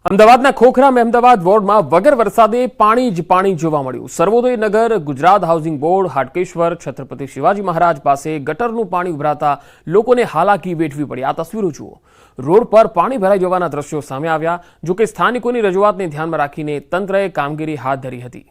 અમદાવાદના ખોખરા મહેમદાવાદ વોર્ડમાં વગર વરસાદે પાણી જ પાણી જોવા મળ્યું। સર્વોદય નગર, ગુજરાત હાઉસિંગ બોર્ડ, હાટકેશ્વર, છત્રપતિ શિવાજી મહારાજ પાસે ગટરનું પાણી ઉભરાતા લોકોને હાલાકી વેઠવી પડી। આ તસવીરો જુઓ। રોડ પર પાણી ભરાઈ જવાના દ્રશ્યો સામે આવ્યા। જો કે સ્થાનિકોની રજૂઆતને ધ્યાનમાં રાખીને તંત્રએ કામગીરી હાથ ધરી હતી।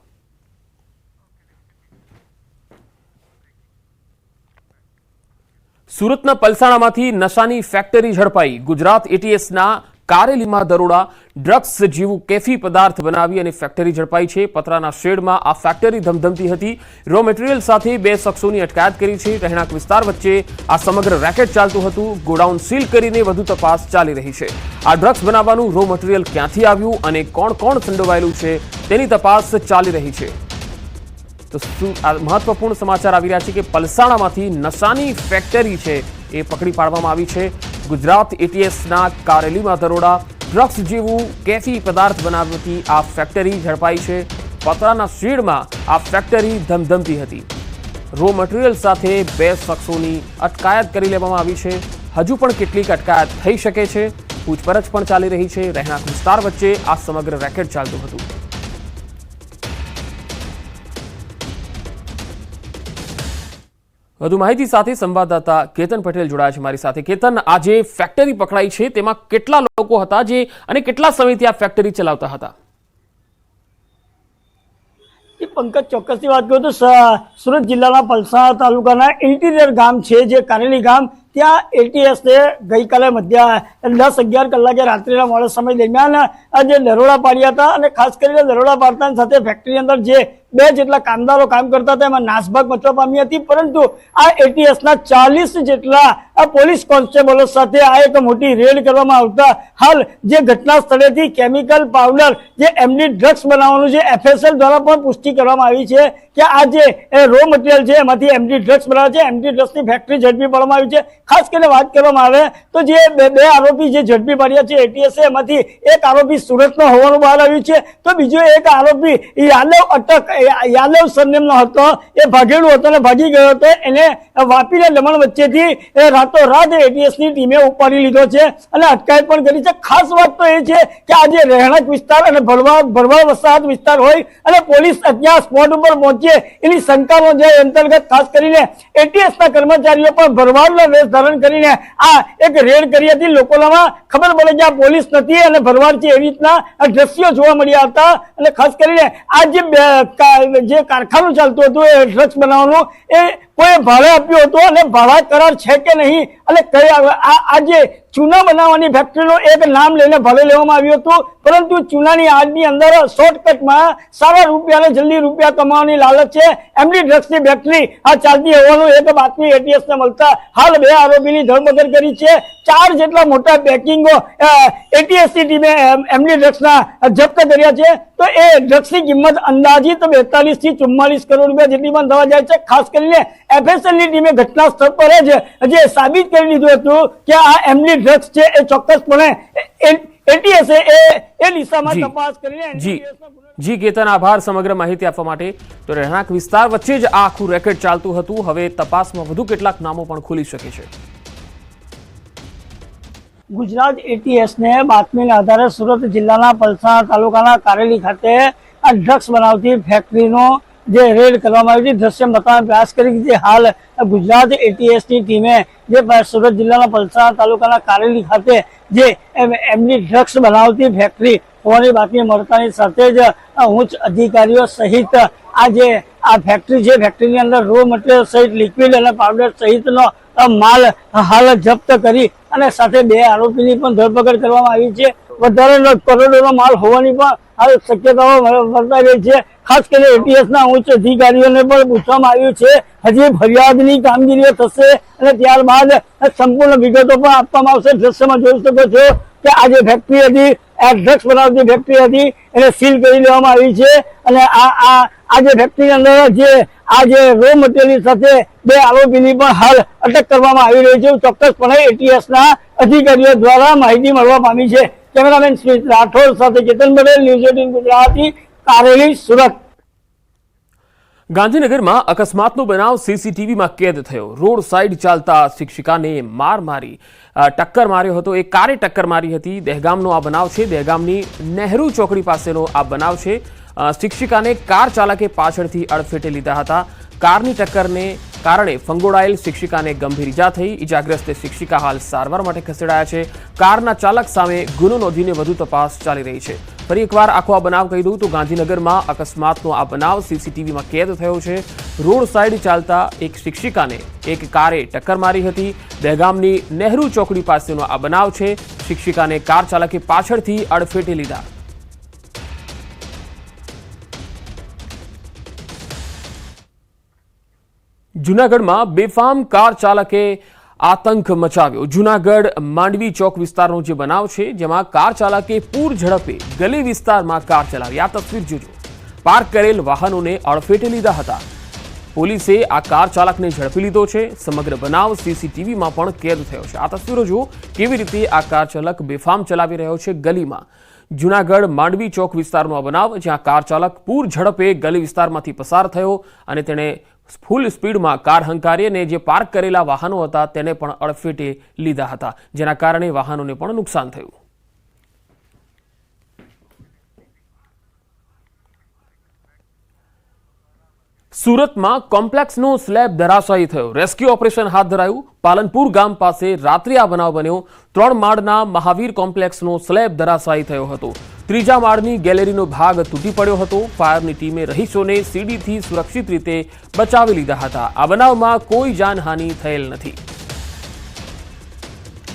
સુરતના પલસાણામાંથી નશાની ફેક્ટરી ઝડપાઈ। ગુજરાત એટીએસના કારેલીમાં દરોડા, ડ્રગ્સ જેવું કેફી પદાર્થ બનાવી અને ફેક્ટરી ઝડપાઈ છે। પતરાના શેડમાં આ ફેક્ટરી ધમધમતી હતી। રો મટીરીયલ સાથે 2 શખ્સોની અટકાયત કરી છે। રહેણાંક વિસ્તાર વચ્ચે આ સમગ્ર રેકેટ ચાલતું હતું। ગોડાઉન સીલ કરીને વધુ તપાસ ચાલી રહી છે। આ ડ્રગ્સ બનાવવાનું રો મટીરીયલ ક્યાંથી આવ્યું અને કોણ કોણ સંડોવાયેલું છે તેની તપાસ ચાલી રહી છે। તો મહત્વપૂર્ણ સમાચાર આવી રહ્યા છે કે પલસાણામાંથી નશાની ફેક્ટરી છે એ પકડી પાડવામાં આવી છે। ગુજરાત એટીએસના કારેલીમાં દરોડા, ડ્રગ્સ જેવું કેફી પદાર્થ બનાવતી આ ફેક્ટરી ઝડપાઈ છે। પતરાના શેડમાં આ ફેક્ટરી ધમધમતી હતી। રો મટીરીયલ સાથે 2 શખ્સોની અટકાયત કરી લેવામાં આવી છે। હજુ પણ કેટલીક અટકાયત થઈ શકે છે। પૂછપરછ પણ ચાલી રહી છે। રહેણાંક વિસ્તાર વચ્ચે આ સમગ્ર રેકેટ ચાલતું હતું। વધુ માહિતી સાથે સંવાદદાતા કેતન પટેલ જોડાયા છે મારી સાથે। કેતન, આ જે ફેક્ટરી પકડાઈ છે તેમાં કેટલા લોકો હતા જે અને કેટલા સમયથી આ ફેક્ટરી ચલાવતા હતા? પંકજ, ચોક્કસથી વાત કરું તો સુરત જિલ્લાના પલસાણા તાલુકાના ઇન્ટિરિયર ગામ છે જે કારેલી ગામ, ત્યાં એટીએસએ ગઈકાલે 10-11 કલાકે રાત્રિના મોડા સમય દરમિયાન જે દરોડા પાડ્યા હતા અને ખાસ કરીને દરોડા પાડતાની સાથે ફેક્ટરી અંદર જે 2 જેટલા કામદારો કામ કરતા હતા એમાં નાસભાગ મચવા પામી હતી। પરંતુ આ એટીએસના 40 જેટલા પોલીસ કોન્સ્ટેબલો સાથે આ એક મોટી રેડ કરવામાં આવતા હાલ જે ઘટના સ્થળેથી કેમિકલ પાવડર જે એમડી ડ્રગ્સ બનાવવાનું જે એફએસએલ દ્વારા પણ પુષ્ટિ કરવામાં આવી છે કે આ જે રો મટીરીયલ છે એમાંથી એમડી ડ્રગ્સ બનાવે છે। એમડી ડ્રગ્સની ફેક્ટરી ઝડપી પાડવામાં આવી છે। ખાસ કરીને વાત કરવામાં આવે તો જે 2 આરોપી જે ઝડપી પાડ્યા છે એટીએસએ, એમાંથી એક આરોપી સુરતનો હોવાનું બહાર આવ્યું છે, તો બીજો એક આરોપી યાદવ સરનેમનો હતો, એ ભાગેલો હતો અને ભાગી ગયો હતો। એને વાપીને દમણ વચ્ચેથી રાતોરાત એટીએસની ટીમે ઉપાડી લીધો છે અને અટકાયત પણ કરી છે। ખાસ વાત તો એ છે કે આજે રહેણાંક વિસ્તાર અને ભરવાડ વસાહત વિસ્તાર હોય અને પોલીસ ત્યાં સ્પોટ ઉપર પહોંચે એની શંકાનો જે અંતર્ગત ખાસ કરીને એટીએસના કર્મચારીઓ પણ ભરવાડનો વેશ ધારણ કરીને આ એક રેડ કરી હતી। લોકોમાં ખબર પડે કે આ પોલીસ નથી અને ભરવાડ છે, એવી રીતના દ્રશ્યો જોવા મળ્યા હતા। અને ખાસ કરીને આ જે કારખાનું ચાલતું હતું એ ડ્રગ્સ બનાવવાનું, એ કોઈ ભાડે આપ્યું હતું અને ભાડા કરાર છે કે નહીં અને આ જે ચૂના બનાવવાની ફેક્ટરીનું એક નામ લઈને ભાડે લેવામાં આવ્યું હતું, પરંતુ ચૂનાની આજની અંદર શોર્ટકટમાં સારા રૂપિયા અને જલ્દી રૂપિયા કમાવાની લાલચ છે એમડી ડ્રગ્સની ફેક્ટરી આ ચાલતી હોવાનું એક બાતમી એટીએસને મળતા હાલ 2 આરોપીની ધરપકડ કરી છે। 4 જેટલા મોટા પેકિંગો એટીએસની ટીમે એમડી ડ્રગ્સના જપ્ત કર્યા છે। તો એ ડ્રગ્સની કિંમત અંદાજિત 42 થી 44 કરોડ રૂપિયા જેટલી પણ થવા જાય છે। ખાસ કરીને એફએસએલની ટીમે ઘટના સ્થળ પર જ જે સાબિત કરી દીધું હતું કે આ એમડી ડ્રગ્સ છે એ ચોક્કસપણે એટીએસએ એ દિશામાં તપાસ કરીને જી કેતન, આભાર સમગ્ર માહિતી આપવા માટે। તો રહેણાંક વિસ્તાર વચ્ચે જ આ આખું રેકેટ ચાલતું હતું। હવે તપાસમાં વધુ કેટલાક નામો પણ ખુલી શકે છે। ગુજરાત એટીએસને બાતમીના આધારે સુરત જિલ્લાના પલસાણા તાલુકાના કારેલી ખાતે આ ડ્રગ્સ બનાવતી ફેક્ટરીનો જે રેડ કરવામાં આવી હતી દ્રશ્ય બતાવવાનો પ્રયાસ કરી જે હાલ ગુજરાત એટીએસની ટીમે જે સુરત જિલ્લાના પલસાણા તાલુકાના કારેલી ખાતે જે એમની ડ્રગ્સ બનાવતી ફેક્ટરી હોવાની બાતમી મળતાની સાથે જ ઉચ્ચ અધિકારીઓ સહિત આ ફેક્ટરી છે, ફેક્ટરીની અંદર રો મટીરીયલ સહિત લિક્વિડ અને પાવડર સહિતનો માલ હાલ જપ્ત કરી અને સાથે 2 આરોપીની પણ ધરપકડ કરવામાં આવી છે। વધારેનો કરોડોનો માલ હોવાની પણ હાલ શક્યતાઓ વર્તાઈ રહી છે। ખાસ કરીને એટીએસના ઉચ્ચ અધિકારીઓને પણ પૂછવામાં આવ્યું છે, હજી ફરિયાદની કામગીરીઓ થશે અને ત્યારબાદ સંપૂર્ણ વિગતો પણ આપવામાં આવશે। દ્રશ્યમાં જોઈ શકો છો કે આ જે ફેક્ટરી હતી, આ ડ્રગ્સ બનાવતી ફેક્ટરી હતી, એને સીલ કરી દેવામાં આવી છે અને આ જે ફેક્ટરીની અંદર જે રો મટીરીયલ સાથે 2 આરોપીની પણ હાલ અટક કરવામાં આવી રહી છે। ચોક્કસપણે એટીએસના અધિકારીઓ દ્વારા માહિતી મળવા પામી છે। કેમેરામેન સ્મિત રાઠોડ સાથે કેતન પટેલ, ન્યૂઝ 18 ગુજરાતી, કારેલી, સુરત। ગાંધીનગરમાં અકસ્માતનો બનાવ સીસીટીવીમાં કેદ થયો. રોડ સાઈડ ચાલતા શિક્ષિકાને માર મારી ટક્કર માર્યો હતો. એક કારે ટક્કર મારી હતી. દહેગામનો આ બનાવ છે. દહેગામની નહેરુ ચોકડી પાસેનો આ બનાવ છે. શિક્ષિકાને કાર ચાલકે પાછળથી અડફેટે લીધા હતા. કારની ટક્કરને કારણે ફંગોળાયેલ શિક્ષિકાને ગંભીર ઈજા થઈ. ઈજાગ્રસ્ત શિક્ષિકા હાલ સારવાર માટે ખસેડાયા છે. કારના ચાલક સામે ગુનો નોંધીને વધુ તપાસ ચાલી રહી છે. ફરી એકવાર આખો આ બનાવ કહી દઉં તો ગાંધીનગરમાં અકસ્માતનો આ બનાવ સીસીટીવીમાં કેદ થયો છે. રોડ સાઈડ ચાલતા એક શિક્ષિકાને એક કારે ટક્કર મારી હતી. દહેગામની નહેરુ ચોકડી પાસેનો આ બનાવ છે. શિક્ષિકાને કાર ચાલકે પાછળથી અડફેટે લીધા. જૂનાગઢમાં બેફામ કાર ચાલકે આતંક મચાવ્યો. જૂનાગઢ માંડવી ચોક વિસ્તારનો જે બનાવ છે, જેમાં કાર ચાલકે પૂર ઝડપે ગલી વિસ્તારમાં કાર ચલાવી. આ તસવીર જોજો. પાર્ક કરેલ વાહનોને અડફેટે લીધા હતા. પોલીસે આ કાર ચાલકને ઝડપી લીધો છે. સમગ્ર બનાવ સીસીટીવીમાં પણ કેદ થયો છે. આ તસવીરો જુઓ કેવી રીતે આ કાર ચાલક બેફામ ચલાવી રહ્યો છે ગલીમાં. જૂનાગઢ માંડવી ચોક વિસ્તારનો આ બનાવ, જ્યાં કાર ચાલક પૂર ઝડપે ગલી વિસ્તારમાંથી પસાર થયો અને તેણે ફૂલ સ્પીડમાં કાર હંકારી અને જે પાર્ક કરેલા વાહનો હતા તેને પણ અડફેટે લીધા હતા, જેના કારણે વાહનોને પણ નુકસાન થયું. સુરતમાં કોમ્પ્લેક્સનો સ્લેબ ધરાશાયી થયો. રેસ્ક્યુ ઓપરેશન હાથ ધરાયું. પાલનપુર ગામ પાસે રાત્રે આ બનાવ બન્યો. 3 માળના મહાવીર કોમ્પ્લેક્સનો સ્લેબ ધરાશાયી થયો હતો. 3જા માળની ગેલેરીનો ભાગ તૂટી પડ્યો હતો. ફાયરની ટીમે રહીશોને સીડીથી સુરક્ષિત રીતે બચાવી લીધા હતા. આ બનાવમાં કોઈ જાનહાનિ થયેલ નથી.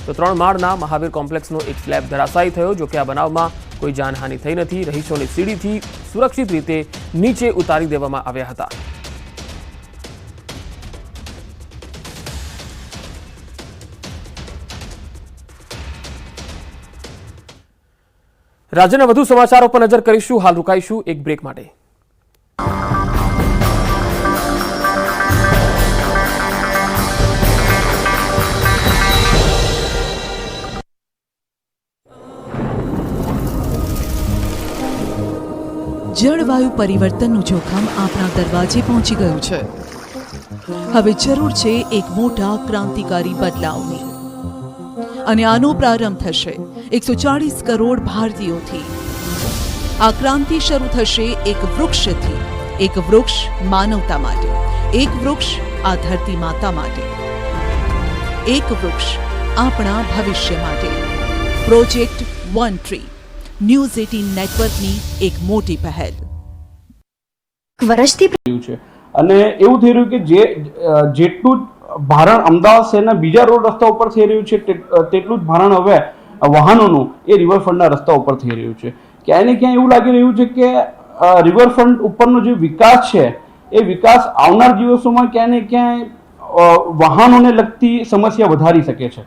તો 3 માળના મહાવીર કોમ્પ્લેક્સનો એક સ્લેબ ધરાશાયી થયો. જો કે આ બનાવમાં કોઈ જાનહાનિ થઈ નથી. રહીશોને સીડીથી સુરક્ષિત રીતે નીચે ઉતારી દેવામાં આવ્યા હતા. રાજ્યના વધુ સમાચારો પર નજર કરીશું. હાલ રોકાઈશું એક બ્રેક માટે. જળવાયુ પરિવર્તનનું જોખમ આપણા દરવાજે પહોંચી ગયું છે. હવે જરૂર છે એક મોટા ક્રાંતિકારી બદલાવની, અને આનો પ્રારંભ થશે 140 કરોડ ભારતીયોથી. આ ક્રાંતિ શરૂ થશે એક વૃક્ષથી. એક વૃક્ષ માનવતા માટે, એક વૃક્ષ આ ધરતી માતા માટે, એક વૃક્ષ આપણા ભવિષ્ય માટે. પ્રોજેક્ટ વન ટ્રી, ન્યૂઝ 18 નેટવર્કની એક મોટી પહેલ. વર્ષથી છે અને એવું થઈ રહ્યું કે જેટલું ભારણ અમદાવાદ શહેરના બીજા રોડ રસ્તા ઉપર થઈ રહ્યું છે, તેટલું જ ભારણ હવે વાહનોનું એ રિવરફ્રન્ટના રસ્તા ઉપર થઈ રહ્યું છે. ક્યાંય ને ક્યાંય એવું લાગી રહ્યું છે કે રિવરફ્રન્ટ ઉપરનો જે વિકાસ છે એ વિકાસ આવનાર દિવસોમાં ક્યાંય ને ક્યાંય વાહનોને લગતી સમસ્યા વધારી શકે છે.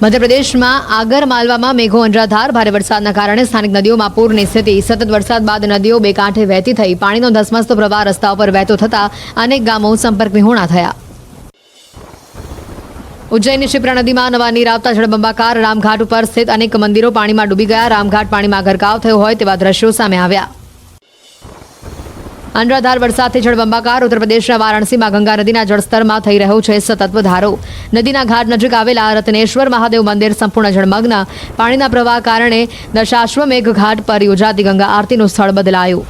મધ્યપ્રદેશમાં આગર માલવામાં મેઘો અનરાધાર. ભારે વરસાદના કારણે સ્થાનિક નદીઓમાં પૂરની સ્થિતિ. સતત વરસાદ બાદ નદીઓ બે કાંઠે વહેતી થઈ. પાણીનો ધસમસતો પ્રવાહ રસ્તાઓ પર વહેતો થતા અનેક ગામો સંપર્ક વિહોણા થયા. ઉજ્જૈનની શિપ્રા નદીમાં નવા નીર આવતા જળબંબાકાર. રામઘાટ ઉપર સ્થિત અનેક મંદિરો પાણીમાં ડૂબી ગયા. રામઘાટ પાણીમાં ગરકાવ થયો હોય તેવા દ્રશ્યો સામે આવ્યા. અનરાધાર વરસાદથી જળબંબાકાર. ઉત્તર પ્રદેશના વારાણસીમાં ગંગા નદીના જળસ્તરમાં થઈ રહ્યો છે સતત વધારો. નદીના ઘાટ નજીક આવેલા રત્નેશ્વર મહાદેવ મંદિર સંપૂર્ણ જળમગ્ન. પાણીના પ્રવાહ કારણે દશાશ્વમેઘ ઘાટ પર યોજાતી ગંગા આરતીનું સ્થળ બદલાયું.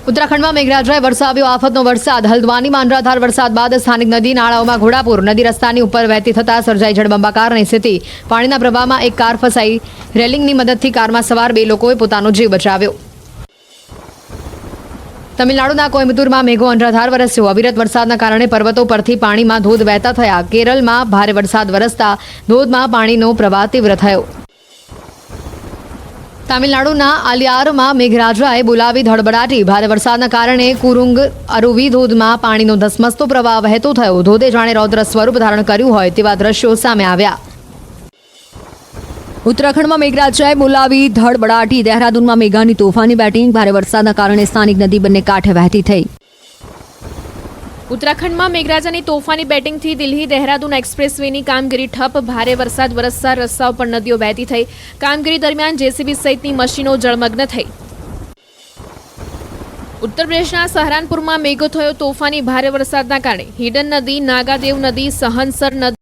ઉત્તરાખંડમાં મેઘરાજાએ વરસાવ્યો આફતનો વરસાદ. હલ્દ્વાનીમાં અનરાધાર વરસાદ બાદ સ્થાનિક નદી નાળાઓમાં ઘોડાપૂર. નદી રસ્તાની ઉપર વહેતી થતા સર્જાઈ જળબંબાકારની સ્થિતિ. પાણીના પ્રવાહમાં એક કાર ફસાઈ. રેલિંગની મદદથી કારમાં સવાર 2 લોકોએ પોતાનો જીવ બચાવ્યો. તમિલનાડુના કોઈમ્બતુરમાં મેઘો અનરાધાર વરસ્યો. અવિરત વરસાદના કારણે પર્વતો પરથી પાણીમાં ધોધ વહેતા થયા. કેરળમાં ભારે વરસાદ વરસતા ધોધમાં પાણીનો પ્રવાહ તીવ્ર થયો. તમિલનાડુના આલિયારમાં મેઘરાજાએ બોલાવી ધડબડાટી. ભારે વરસાદના કારણે કુરુંગ અરુવી ધોધમાં પાણીનો ધસમસતો પ્રવાહ વહેતો થયો. ધોધે જાણે રૌદ્ર સ્વરૂપ ધારણ કર્યું હોય તેવા દ્રશ્યો સામે આવ્યા. ઉત્તરાખંડમાં મેઘરાજાએ બોલાવી ધડબડાટી. દહેરાદૂનમાં મેઘાની તોફાની બેટિંગ. ભારે વરસાદના કારણે સ્થાનિક નદી બંને કાંઠે વહેતી થઈ. ઉત્તરાખંડમાં મેઘરાજાની તોફાની બેટિંગથી દિલ્હી દહેરાદૂન એક્સપ્રેસવેની કામગીરી ઠપ. ભારે વરસાદ વરસતા રસ્તાઓ પર નદીઓ વહેતી થઈ. કામગીરી દરમિયાન જેસીબી સહિતની મશીનો જળમગ્ન થઈ. ઉત્તર પ્રદેશના સહરાનપુરમાં મેઘો થયો તોફાની. ભારે વરસાદના કારણે હિડન નદી, નાગાદેવ નદી, સહનસર નદી